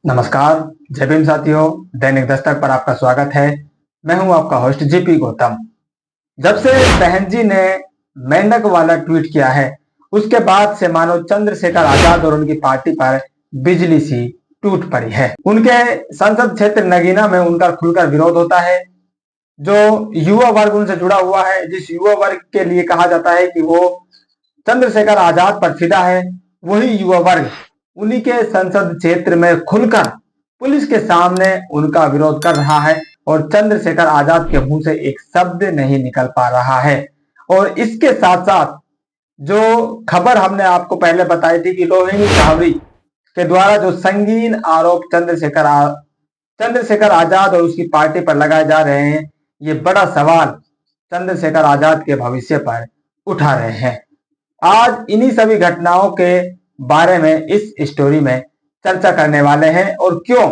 नमस्कार। जय भीम साथियों, दैनिक दस्तक पर आपका स्वागत है। मैं हूं आपका होस्ट जेपी गौतम। जब से बहन जी ने मेंढक वाला ट्वीट किया है, उसके बाद से मानो चंद्रशेखर आजाद और उनकी पार्टी पर बिजली सी टूट पड़ी है। उनके संसद क्षेत्र नगीना में उनका खुलकर विरोध होता है। जो युवा वर्ग उनसे जुड़ा हुआ है, जिस युवा वर्ग के लिए कहा जाता है कि वो चंद्रशेखर आजाद पर फिदा है, वही युवा वर्ग उन्हीं के संसद क्षेत्र में खुलकर पुलिस के सामने उनका विरोध कर रहा है और चंद्रशेखर आजाद के मुंह से एक शब्द नहीं निकल पा रहा है। और इसके साथ साथ जो खबर हमने आपको पहले बताई थी कि रोहिणी घावरी के द्वारा जो संगीन आरोप चंद्रशेखर आजाद और उसकी पार्टी पर लगाए जा रहे हैं, ये बड़ा सवाल चंद्रशेखर आजाद के भविष्य पर उठा रहे हैं। आज इन्हीं सभी घटनाओं के बारे में इस स्टोरी में चर्चा करने वाले हैं और क्यों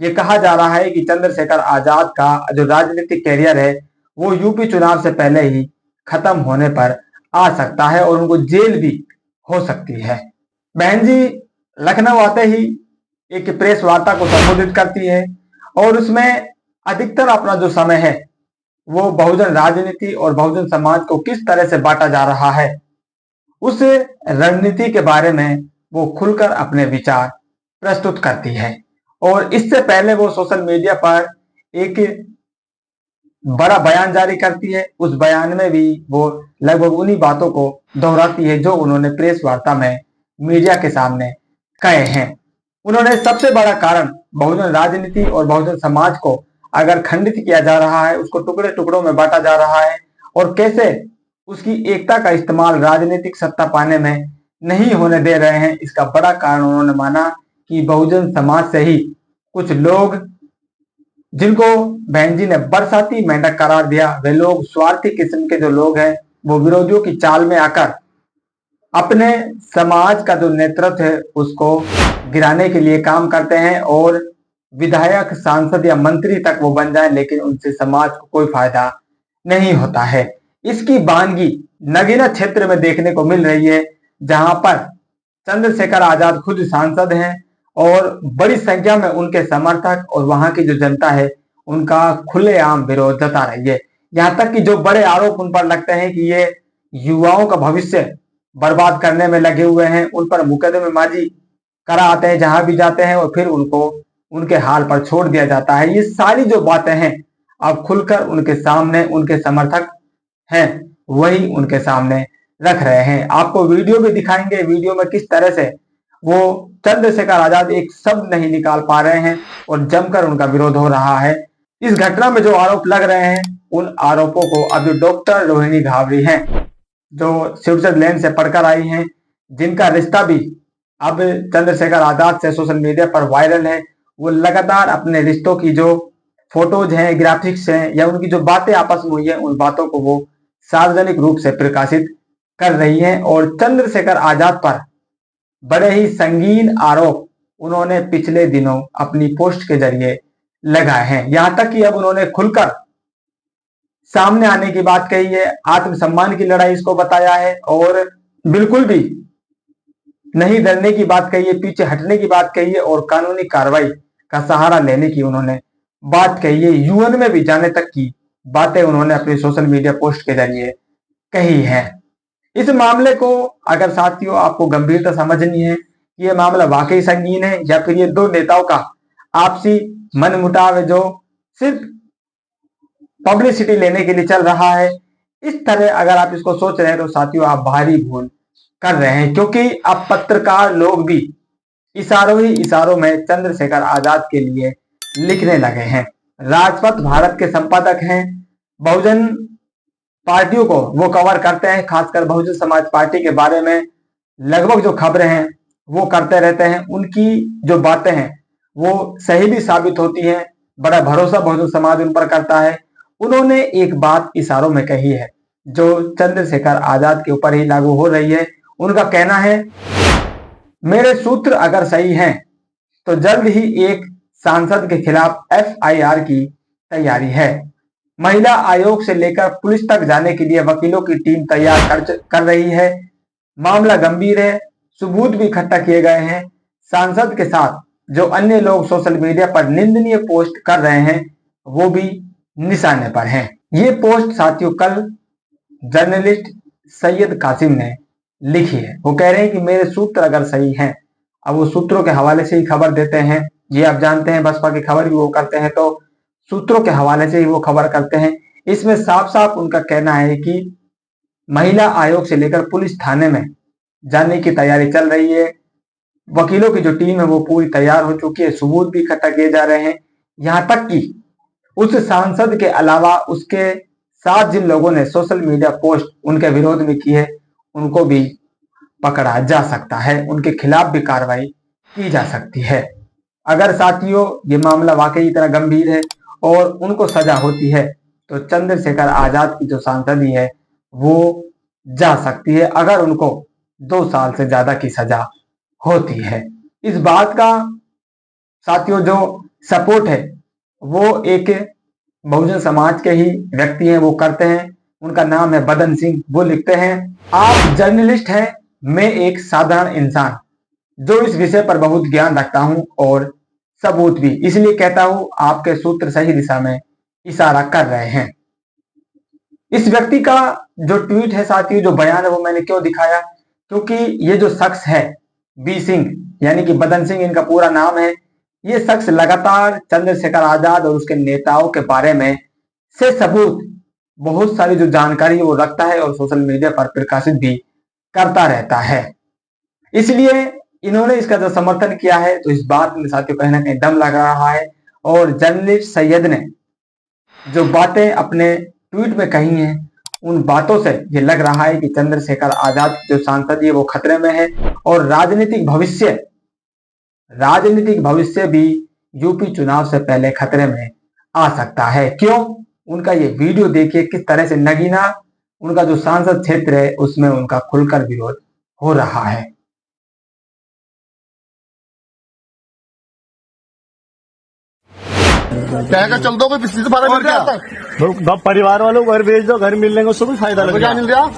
ये कहा जा रहा है कि चंद्रशेखर आजाद का जो राजनीतिक कैरियर है वो यूपी चुनाव से पहले ही खत्म होने पर आ सकता है और उनको जेल भी हो सकती है। बहन जी लखनऊ आते ही एक प्रेस वार्ता को संबोधित करती है और उसमें अधिकतर अपना जो समय है वो बहुजन राजनीति और बहुजन समाज को किस तरह से बांटा जा रहा है उस रणनीति के बारे में वो खुलकर अपने विचार प्रस्तुत करती है। और इससे पहले वो सोशल मीडिया पर एक बड़ा बयान जारी करती है। उस बयान में भी वो लगभग उन्हीं बातों को दोहराती है जो उन्होंने प्रेस वार्ता में मीडिया के सामने कहे हैं। उन्होंने सबसे बड़ा कारण बहुजन राजनीति और बहुजन समाज को अगर खंडित किया जा रहा है, उसको टुकड़े टुकड़ों में बांटा जा रहा है और कैसे उसकी एकता का इस्तेमाल राजनीतिक सत्ता पाने में नहीं होने दे रहे हैं, इसका बड़ा कारण उन्होंने माना कि बहुजन समाज से ही कुछ लोग, जिनको बहन जी ने बरसाती मेंढक करार दिया, वे लोग स्वार्थी किस्म के जो लोग हैं वो विरोधियों की चाल में आकर अपने समाज का जो नेतृत्व है उसको गिराने के लिए काम करते हैं और विधायक, सांसद या मंत्री तक वो बन जाए, लेकिन उनसे समाज को कोई फायदा नहीं होता है। इसकी वानगी नगीना क्षेत्र में देखने को मिल रही है, जहां पर चंद्रशेखर आजाद खुद सांसद हैं और बड़ी संख्या में उनके समर्थक और वहां की जो जनता है उनका खुलेआम विरोध जता रही है। यहाँ तक कि जो बड़े आरोप उन पर लगते हैं कि ये युवाओं का भविष्य बर्बाद करने में लगे हुए हैं, उन पर मुकदमेबाजी करा आते हैं जहां भी जाते हैं और फिर उनको उनके हाल पर छोड़ दिया जाता है। ये सारी जो बातें हैं अब खुलकर उनके सामने उनके समर्थक हैं वही उनके सामने रख रहे हैं। आपको वीडियो भी दिखाएंगे, वीडियो में किस तरह से वो चंद्रशेखर आजाद एक शब्द नहीं निकाल पा रहे हैं और जमकर उनका विरोध हो रहा है। इस घटना में जो आरोप लग रहे हैं उन आरोपों को अब जो डॉक्टर रोहिणी घावरी हैं, जो स्विट्जरलैंड से पढ़कर आई हैं, जिनका रिश्ता भी अब चंद्रशेखर आजाद से सोशल मीडिया पर वायरल है, वो लगातार अपने रिश्तों की जो फोटोज हैं, ग्राफिक्स हैं या उनकी जो बातें आपस में हुई है उन बातों को वो सार्वजनिक रूप से प्रकाशित कर रही हैं और चंद्रशेखर आजाद पर बड़े ही संगीन आरोप उन्होंने पिछले दिनों अपनी पोस्ट के जरिए लगाए हैं। यहां तक कि अब उन्होंने खुलकर सामने आने की बात कही है, आत्मसम्मान की लड़ाई इसको बताया है और बिल्कुल भी नहीं डरने की बात कही है, पीछे हटने की बात कही है और कानूनी कार्रवाई का सहारा लेने की उन्होंने बात कही है। यूएन में भी जाने तक की बातें उन्होंने अपनी सोशल मीडिया पोस्ट के जरिए कही है। इस मामले को अगर साथियों आपको गंभीरता समझनी है कि यह मामला वाकई संगीन है या फिर ये दो नेताओं का आपसी मनमुटाव है जो सिर्फ पब्लिसिटी लेने के लिए चल रहा है, इस तरह अगर आप इसको सोच रहे हैं तो साथियों आप भारी भूल कर रहे हैं, क्योंकि अब पत्रकार लोग भी इशारों ही इशारों में चंद्रशेखर आजाद के लिए लिखने लगे हैं। राजपथ भारत के संपादक हैं, बहुजन पार्टियों को वो कवर करते हैं, खासकर बहुजन समाज पार्टी के बारे में लगभग जो खबरें हैं वो करते रहते हैं। उनकी जो बातें हैं वो सही भी साबित होती हैं, बड़ा भरोसा बहुजन समाज उन पर करता है। उन्होंने एक बात इशारों में कही है जो चंद्रशेखर आजाद के ऊपर ही लागू हो रही है। उनका कहना है, मेरे सूत्र अगर सही हैं तो जल्द ही एक सांसद के खिलाफ एफआईआर की तैयारी है। महिला आयोग से लेकर पुलिस तक जाने के लिए वकीलों की टीम तैयार कर रही है। मामला गंभीर है, सबूत भी इकट्ठा किए गए हैं। सांसद के साथ जो अन्य लोग सोशल मीडिया पर निंदनीय पोस्ट कर रहे हैं वो भी निशाने पर हैं। ये पोस्ट साथियों कल जर्नलिस्ट सैयद कासिम ने लिखी है। वो कह रहे हैं कि मेरे सूत्र अगर सही हैं, अब वो सूत्रों के हवाले से ही खबर देते हैं। ये आप जानते हैं बसपा की खबर भी वो करते हैं तो सूत्रों के हवाले से ही वो खबर करते हैं। इसमें साफ साफ उनका कहना है कि महिला आयोग से लेकर पुलिस थाने में जाने की तैयारी चल रही है। वकीलों की जो टीम है वो पूरी तैयार हो चुकी है, सबूत भी इकट्ठा किए जा रहे हैं। यहां तक कि उस सांसद के अलावा उसके साथ जिन लोगों ने सोशल मीडिया पोस्ट उनके विरोध में की है उनको भी पकड़ा जा सकता है, उनके खिलाफ भी कार्रवाई की जा सकती है। अगर साथियों ये मामला वाकई इतना गंभीर है और उनको सजा होती है तो चंद्रशेखर आजाद की जो सांसदी है वो जा सकती है, अगर उनको 2 साल से ज्यादा की सजा होती है। इस बात का साथियों जो सपोर्ट है वो एक बहुजन समाज के ही व्यक्ति हैं, वो करते हैं। उनका नाम है बदन सिंह। वो लिखते हैं, आप जर्नलिस्ट हैं, मैं एक साधारण इंसान जो इस विषय पर बहुत ज्ञान रखता हूं और सबूत भी, इसलिए कहता हूं आपके सूत्र सही दिशा में इशारा कर रहे हैं। इस व्यक्ति का जो ट्वीट है साथियों, जो बयान है वो मैंने क्यों दिखाया, क्योंकि ये जो शख्स है बी सिंह यानी कि बदन सिंह इनका पूरा नाम है, ये शख्स लगातार चंद्रशेखर आजाद और उसके नेताओं के बारे में से सबूत बहुत सारी जो जानकारी वो रखता है और सोशल मीडिया पर प्रकाशित भी करता रहता है। इसलिए इन्होंने इसका जो समर्थन किया है तो इस बात में साथियों कहीं ना कहीं दम लग रहा है। और जर्नलिस्ट सैयद ने जो बातें अपने ट्वीट में कही हैं उन बातों से ये लग रहा है कि चंद्रशेखर आजाद जो सांसद है वो खतरे में है और राजनीतिक भविष्य भी यूपी चुनाव से पहले खतरे में आ सकता है। क्यों? उनका ये वीडियो देखिए किस तरह से नगीना उनका जो सांसद क्षेत्र है उसमें उनका खुलकर विरोध हो रहा है। कहकर चल दो, कोई पिछली से बारह मिल गया। परिवार वालों को घर भेज दो, घर मिलने को उससे कुछ फायदा लग क्या मिल गया?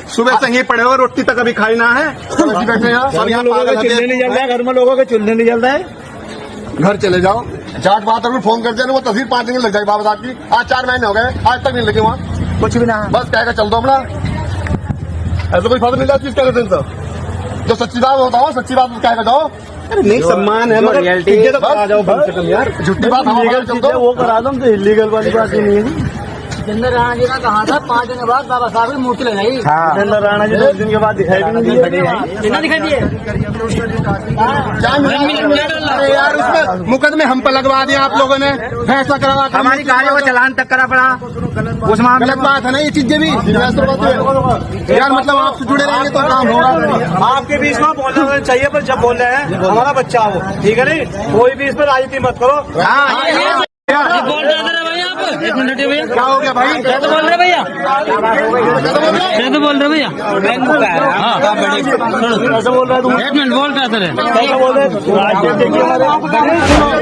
सुबह से यहीं पड़े हुए, रोटी तक अभी खाई ना है। बैठे यहाँ सब यहाँ चूल्हे नहीं जल रहा है, घर में लोगों के चूल्हे नहीं जल रहा है। घर चले जाओ, जाट बात अगर फोन करते हैं वो तस्वीर 5 दिन लग जाएगी बाबा साहब की। आज 4 महीने हो गए, आज तक नहीं लगे वहाँ कुछ भी ना। बस कहकर चल दो अपना, ऐसा कोई फायदा मिल जाती है कहते हैं। जो सच्ची बात होता हो, सच्ची बात कहकर जाओ। नहीं सम्मान है मगर तो करा जाओ कम से कम यार। झूठी बात वो करा दो तो इलीगल वाली बात ही नहीं है। जितेंद्र राणा जी का कहा था 5 दिन के बाद बाबा साहब की मूर्ति लगाई। जितेंद्र राणा जी 2 दिन के बाद दिखाई भी नहीं दिए। दिखाई दिए यार, उसमें मुकदमे हम पर लगवा दिए आप लोगों ने, फैसला करवा हमारी गाड़ियों का चालान तक करा पड़ा। उस मामले गलत बात है ना ये चीजें भी यार, मतलब आपसे जुड़े रहेंगे तो काम होगा। आपके बीच में बोलना चाहिए, पर जब बोल रहे हैं हमारा बच्चा हो, ठीक है नहीं, कोई भी इस पर राजनीति मत करो। बोल रहे थे भैया आप, 1 मिनट भैया। क्या हो गया भाई? क्या तो बोल रहे भैया, क्या तो बोल रहे भैया। कैसे बोल रहा है तुम? 1 मिनट बोल रहे थे। कैसे बोल रहे?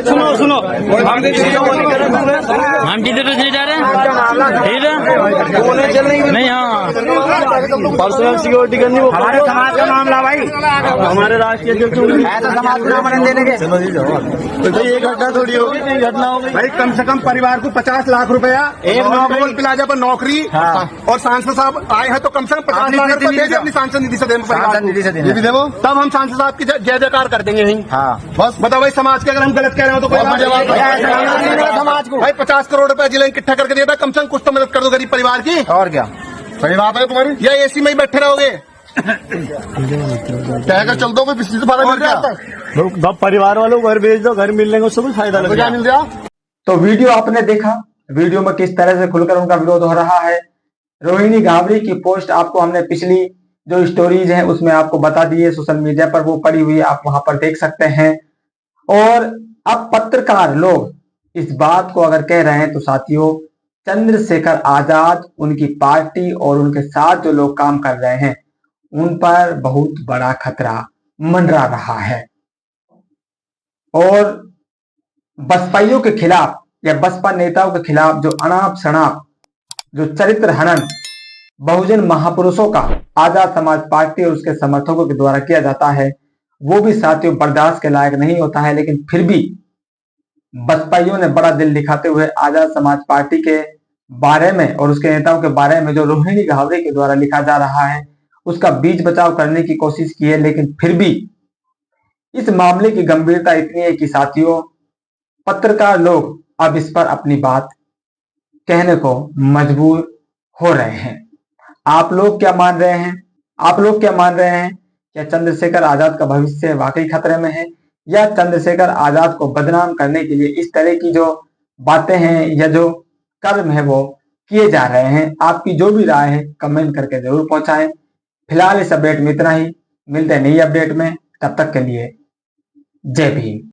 सुनो सुनो, हम किधर नहीं जा रहे हैं, नहीं। हाँ, पर्सनल सिक्योरिटी करनी वो हमारे समाज का मामला भाई, हमारे राष्ट्रीय अध्यक्ष ऐसा समाज को नाम देने के। तो ये घटना थोड़ी होगी, ये घटना हो गई भाई कम से कम परिवार को 50 लाख रुपया, एक नौकरी प्लाजा पर नौकरी, और सांसद साहब आए हैं तो कम से कम 50 लाख रुपया दे दे अपनी सांसद निधि से, ये भी देवो, तब हम सांसद साहब की जय जयकार कर देंगे यहीं। बस बताओ भाई, समाज के अगर हम गलत कह रहे हो तो कोई समाज को भाई 50 करोड़ रुपया जिला इकट्ठा करके दिया था, कम से कम कुछ तो मदद कर दो गरीब परिवार की। और क्या सही बात है तुम्हारी, या एसी में ही बैठे रहोगे? कहकर चल दो, कोई पिछली से बारह मिल गया। परिवार वालों को घर भेज दो, घर मिलने को उससे कुछ फायदा लग क्या मिल गया? तो वीडियो आपने देखा, वीडियो में किस तरह से खुलकर उनका विरोध हो रहा है। रोहिणी गावड़ी की पोस्ट आपको हमने पिछली जो स्टोरीज है उसमें आपको बता दी है, सोशल मीडिया पर वो पड़ी हुई है, आप वहां पर देख सकते हैं। और अब पत्रकार लोग इस बात को अगर कह रहे हैं तो साथियों, चंद्रशेखर आजाद, उनकी पार्टी और उनके साथ जो लोग काम कर रहे हैं उन पर बहुत बड़ा खतरा मंडरा रहा है। और बसपाइयों के खिलाफ या बसपा नेताओं के खिलाफ जो अनाप शनाप जो चरित्र हनन बहुजन महापुरुषों का आजाद समाज पार्टी और उसके समर्थकों के द्वारा किया जाता है वो भी साथियों बर्दाश्त के लायक नहीं होता है। लेकिन फिर भी बसपाइयों ने बड़ा दिल दिखाते हुए आजाद समाज पार्टी के बारे में और उसके नेताओं के बारे में जो रोहिणी घावरे के द्वारा लिखा जा रहा है उसका बीच बचाव करने की कोशिश की है। लेकिन फिर भी इस मामले की गंभीरता इतनी है कि साथियों पत्रकार लोग अब इस पर अपनी बात कहने को मजबूर हो रहे हैं। आप लोग क्या मान रहे हैं? आप लोग क्या मान रहे हैं? क्या चंद्रशेखर आजाद का भविष्य वाकई खतरे में है या चंद्रशेखर आजाद को बदनाम करने के लिए इस तरह की जो बातें हैं या जो कर्म है वो किए जा रहे हैं? आपकी जो भी राय है कमेंट करके जरूर पहुंचाएं। फिलहाल इस अपडेट में इतना ही, मिलते हैं नई अपडेट में, तब तक के लिए जय भीम।